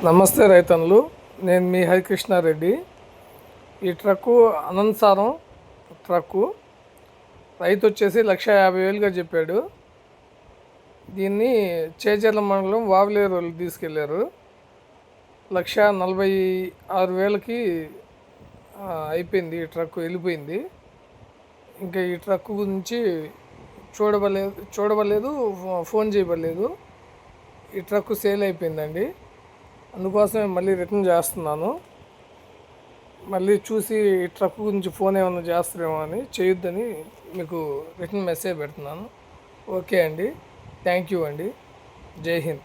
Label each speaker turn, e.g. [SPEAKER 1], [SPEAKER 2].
[SPEAKER 1] నమస్తే రైతన్నులు, నేను మీ హరికృష్ణారెడ్డి. ఈ ట్రక్కు అనంతసారం ట్రక్కు రైతు వచ్చేసి 1,50,000గా చెప్పాడు. దీన్ని చేజర్ల మండలం వావిలేరు వాళ్ళు తీసుకెళ్ళారు. 1,46,000కి అయిపోయింది. ఈ ట్రక్కు వెళ్ళిపోయింది. ఇంకా ఈ ట్రక్కు గురించి చూడబడలేదు, ఫోన్ చేయబడలేదు. ఈ ట్రక్కు సేల్ అయిపోయిందండి. అందుకోసమే మళ్ళీ రిటర్న్ చేస్తున్నాను. మళ్ళీ చూసి ఈ ట్రక్ గురించి ఫోన్ ఏమైనా చేస్తారేమో అని చేయొద్దని మీకు రిటర్న్ మెసేజ్ పెడుతున్నాను. ఓకే అండి, థ్యాంక్ యూ అండి. జై హింద్.